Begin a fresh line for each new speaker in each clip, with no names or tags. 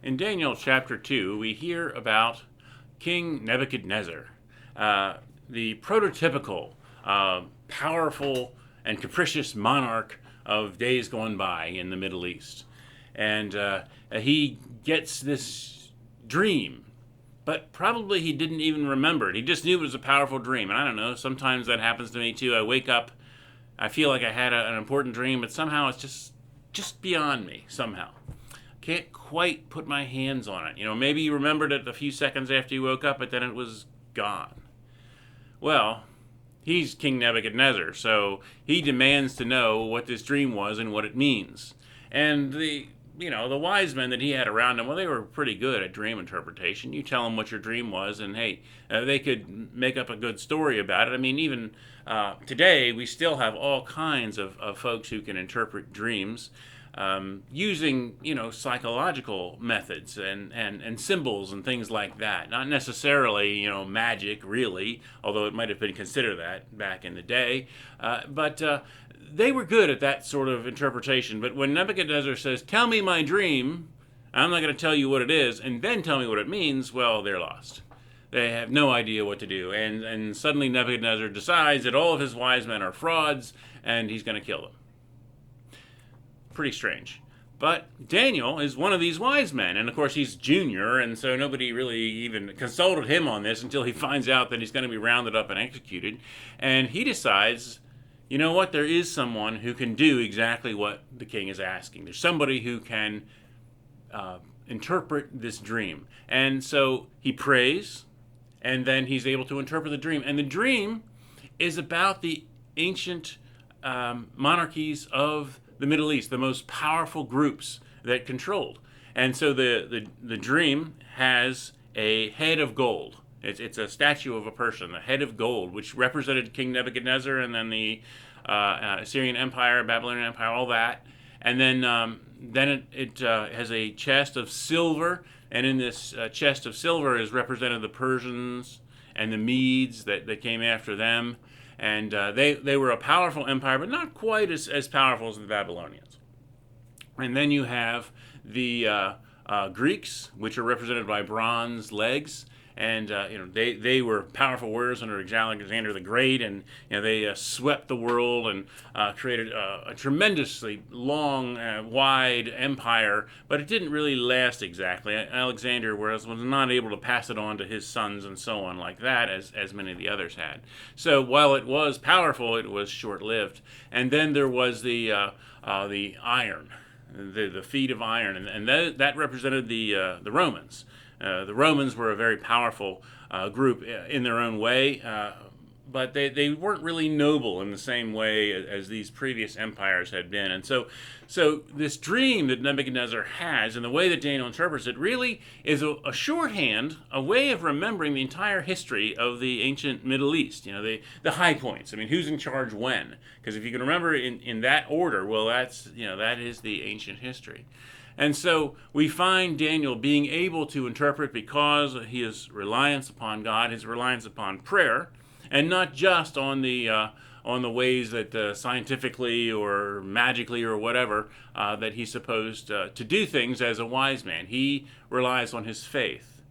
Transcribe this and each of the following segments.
In Daniel chapter 2, we hear about King Nebuchadnezzar, the prototypical, powerful, and capricious monarch of days gone by in the Middle East. And he gets this dream, but probably he didn't even remember it. He just knew it was a powerful dream. And I don't know, sometimes that happens to me too. I wake up, I feel like I had an important dream, but somehow it's just beyond me somehow. Can't quite put my hands on it. Maybe you remembered it a few seconds after you woke up, but then it was gone. Well, he's King Nebuchadnezzar, so he demands to know what this dream was and what it means. And the wise men that he had around him, well, they were pretty good at dream interpretation. You tell them what your dream was, and hey, they could make up a good story about it. I mean, even today, we still have all kinds of folks who can interpret dreams. Using psychological methods and symbols and things like that. Not necessarily magic really, although it might have been considered that back in the day. But they were good at that sort of interpretation. But when Nebuchadnezzar says, "Tell me my dream," I'm not going to tell you what it is, and then tell me what it means. Well, they're lost. They have no idea what to do, and suddenly Nebuchadnezzar decides that all of his wise men are frauds, and he's going to kill them. Pretty strange. But Daniel is one of these wise men, and of course he's junior, and so nobody really even consulted him on this until he finds out that he's going to be rounded up and executed. And he decides, you know what, there is someone who can do exactly what the king is asking. There's somebody who can interpret this dream. And so he prays, and then he's able to interpret the dream. And the dream is about the ancient monarchies of the Middle East, the most powerful groups that controlled. And so the dream has a head of gold. It's a statue of a person, a head of gold, which represented King Nebuchadnezzar and then the Assyrian Empire, Babylonian Empire, all that. And then it has a chest of silver, and in this chest of silver is represented the Persians and the Medes that came after them. And they were a powerful empire, but not quite as powerful as the Babylonians. And then you have the Greeks, which are represented by bronze legs. And they were powerful warriors under Alexander the Great, and they swept the world and created a tremendously long, wide empire. But it didn't really last exactly. Alexander was not able to pass it on to his sons and so on like that, as many of the others had. So while it was powerful, it was short-lived. And then there was the iron, the feet of iron, and that represented the Romans. The Romans were a very powerful group in their own way, but they weren't really noble in the same way as these previous empires had been. And so this dream that Nebuchadnezzar has, and the way that Daniel interprets it, really is a shorthand, a way of remembering the entire history of the ancient Middle East. The high points. I mean, who's in charge when? Because if you can remember in that order, well, that is the ancient history. And so we find Daniel being able to interpret because his reliance upon God, his reliance upon prayer, and not just on the ways that scientifically or magically or whatever that he's supposed to do things as a wise man. He relies on his faith.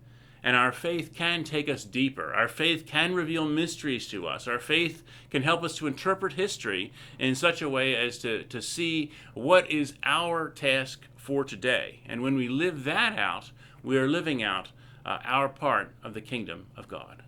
And our faith can take us deeper. Our faith can reveal mysteries to us. Our faith can help us to interpret history in such a way as to see what is our task for today. And when we live that out, we are living out our part of the kingdom of God.